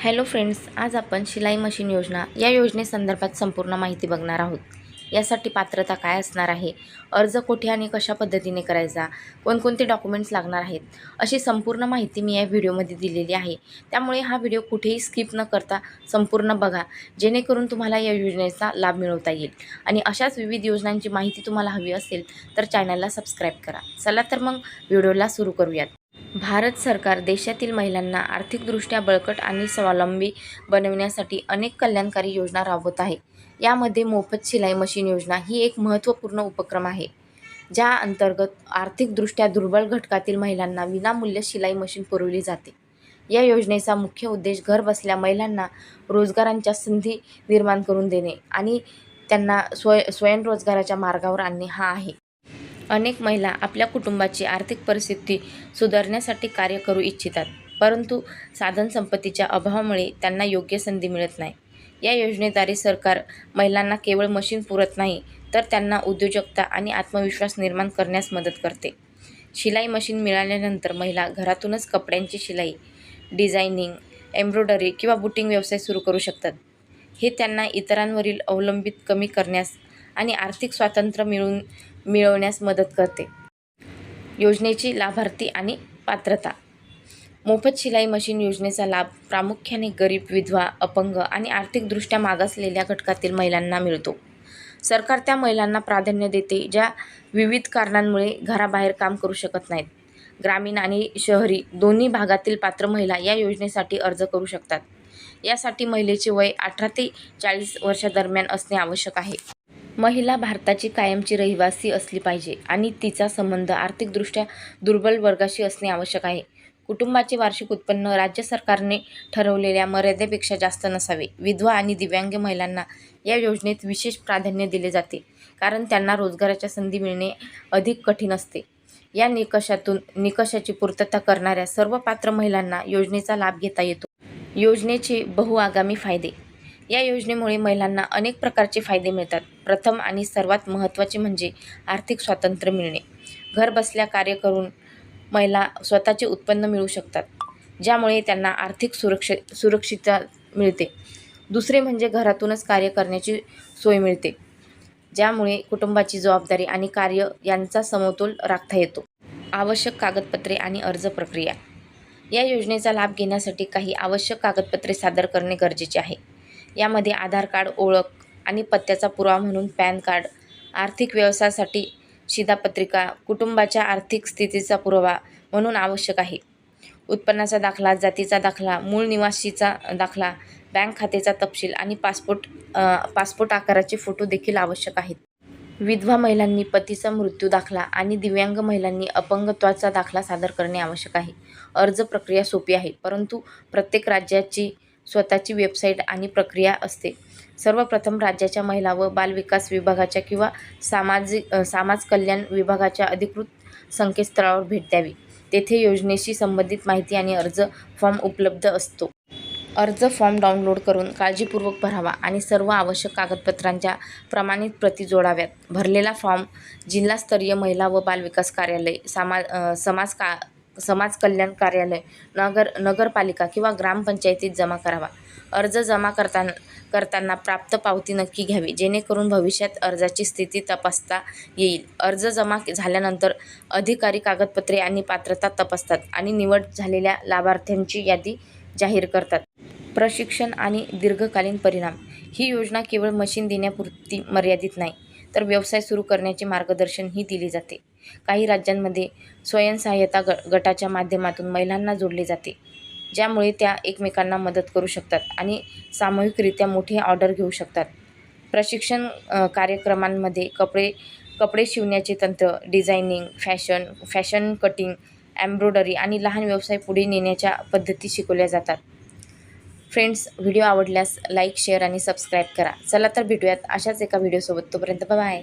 Hello friends, आज आपण शिलाई मशीन योजना या योजनेसंदर्भात संपूर्ण माहिती बघणार आहोत. यासाठी पात्रता काय असणार आहे, अर्ज कुठे आणि कशा पद्धतीने करायचा, कोणकोणते डॉक्युमेंट्स लागणार आहेत, अशी संपूर्ण माहिती मी या व्हिडिओमध्ये दिलेली आहे. त्यामुळे हा व्हिडिओ कुठेही स्किप न करता संपूर्ण बघा, जेणेकरून तुम्हाला या योजनेचा लाभ मिळवता येईल. आणि अशाच विविध योजनांची माहिती तुम्हाला हवी असेल तर चॅनलला सबस्क्राईब करा. चला तर मग व्हिडिओला सुरू करूयात. भारत सरकार देशातील महिलांना आर्थिकदृष्ट्या बळकट आणि स्वावलंबी बनविण्यासाठी अनेक कल्याणकारी योजना राबवत आहे. यामध्ये मोफत शिलाई मशीन योजना ही एक महत्त्वपूर्ण उपक्रम आहे, ज्या अंतर्गत आर्थिकदृष्ट्या दुर्बल घटकातील महिलांना विनामूल्य शिलाई मशीन पुरवली जाते. या योजनेचा मुख्य उद्देश घरबसल्या महिलांना रोजगारांच्या संधी निर्माण करून देणे आणि त्यांना स्वयंरोजगाराच्या मार्गावर आणणे हा आहे. अनेक महिला आपल्या कुटुंबाची आर्थिक परिस्थिती सुधारण्यासाठी कार्य करू इच्छितात, परंतु साधनसंपत्तीच्या अभावामुळे त्यांना योग्य संधी मिळत नाही. या योजनेद्वारे सरकार महिलांना केवळ मशीन पुरवत नाही, तर त्यांना उद्योजकता आणि आत्मविश्वास निर्माण करण्यास मदत करते. शिलाई मशीन मिळाल्यानंतर महिला घरातूनच कपड्यांची शिलाई, डिझायनिंग, एम्ब्रॉयडरी किंवा बुटींग व्यवसाय सुरू करू शकतात. हे त्यांना इतरांवरील अवलंबित कमी करण्यास आणि आर्थिक स्वातंत्र्य मिळवण्यास मदत करते. योजनेची लाभार्थी आणि पात्रता. मोफत शिलाई मशीन योजनेचा लाभ प्रामुख्याने गरीब, विधवा, अपंग आणि आर्थिकदृष्ट्या मागासलेल्या घटकातील महिलांना मिळतो. सरकार त्या महिलांना प्राधान्य देते ज्या विविध कारणांमुळे घराबाहेर काम करू शकत नाहीत. ग्रामीण आणि शहरी दोन्ही भागातील पात्र महिला या योजनेसाठी अर्ज करू शकतात. यासाठी महिलेचे वय 18 ते 40 वर्षांदरम्यान असणे आवश्यक आहे. महिला भारताची कायमची रहिवासी असली पाहिजे आणि तिचा संबंध आर्थिकदृष्ट्या दुर्बल वर्गाशी असणे आवश्यक आहे. कुटुंबाचे वार्षिक उत्पन्न राज्य सरकारने ठरवलेल्या मर्यादेपेक्षा जास्त नसावे. विधवा आणि दिव्यांग महिलांना या योजनेत विशेष प्राधान्य दिले जाते, कारण त्यांना रोजगाराच्या संधी मिळणे अधिक कठीण असते. या निकषाची पूर्तता करणाऱ्या सर्व पात्र महिलांना योजनेचा लाभ घेता येतो. योजनेचे बहुआगामी फायदे. या योजनेमुळे महिलांना अनेक प्रकारचे फायदे मिळतात. प्रथम आणि सर्वात महत्त्वाचे म्हणजे आर्थिक स्वातंत्र्य मिळणे. घरबसल्या कार्य करून महिला स्वतःचे उत्पन्न मिळवू शकतात, ज्यामुळे त्यांना आर्थिक सुरक्षितता मिळते. दुसरे म्हणजे घरातूनच कार्य करण्याची सोय मिळते, ज्यामुळे कुटुंबाची जबाबदारी आणि कार्य यांचा समतोल राखता येतो. आवश्यक कागदपत्रे आणि अर्ज प्रक्रिया. या योजनेचा लाभ घेण्यासाठी काही आवश्यक कागदपत्रे सादर करणे गरजेचे आहे. यामध्ये आधार कार्ड, ओळख आणि पत्त्याचा पुरावा म्हणून पॅन कार्ड, आर्थिक व्यवसायासाठी शिधापत्रिका, कुटुंबाच्या आर्थिक स्थितीचा पुरावा म्हणून आवश्यक आहे. उत्पन्नाचा दाखला, जातीचा दाखला, मूळ निवासीचा दाखला, बँक खात्याचा तपशील आणि पासपोर्ट आकाराचे फोटो देखील आवश्यक आहेत. विधवा महिलांनी पतीचा मृत्यू दाखला आणि दिव्यांग महिलांनी अपंगत्वाचा दाखला सादर करणे आवश्यक आहे. अर्ज प्रक्रिया सोपी आहे, परंतु प्रत्येक राज्याची स्वतःची वेबसाईट आणि प्रक्रिया असते. सर्वप्रथम राज्याच्या महिला व बाल विकास विभागाच्या किंवा समाज कल्याण विभागाच्या अधिकृत संकेतस्थळावर भेट द्यावी. तेथे योजनेशी संबंधित माहिती आणि अर्ज फॉर्म उपलब्ध असतो. अर्ज फॉर्म डाउनलोड करून काळजीपूर्वक भरावा आणि सर्व आवश्यक कागदपत्रांच्या प्रमाणित प्रती जोडाव्यात. भरलेला फॉर्म जिल्हास्तरीय महिला व बाल विकास कार्यालय, समाज कल्याण कार्यालय, नगरपालिका किंवा ग्रामपंचायतीत जमा करावा. अर्ज जमा करताना प्राप्त पावती नक्की घ्यावी, जेणेकरून भविष्यात अर्जाची स्थिती तपासता येईल. अर्ज जमा झाल्यानंतर अधिकारी कागदपत्रे आणि पात्रता तपासतात आणि निवड झालेल्या लाभार्थ्यांची यादी जाहीर करतात. प्रशिक्षण आणि दीर्घकालीन परिणाम. ही योजना केवळ मशीन देण्यापुरती मर्यादित नाही, तर व्यवसाय सुरू करण्याचे मार्गदर्शनही दिले जाते. काही राज्यांमध्ये स्वयंसहाय्यता गटाच्या माध्यमातून महिलांना जोडले जाते, ज्यामुळे त्या एकमेकांना मदत करू शकतात आणि सामूहिकरित्या मोठी ऑर्डर घेऊ शकतात. प्रशिक्षण कार्यक्रमांमध्ये कपडे शिवण्याचे तंत्र, डिझायनिंग, फॅशन कटिंग, एम्ब्रॉयडरी आणि लहान व्यवसाय पुढे नेण्याच्या पद्धती शिकवल्या जातात. फ्रेंड्स, व्हिडिओ आवडल्यास लाईक, शेअर आणि सबस्क्राईब करा. चला तर भेटूयात अशाच एका व्हिडिओसोबत. तोपर्यंत बाय.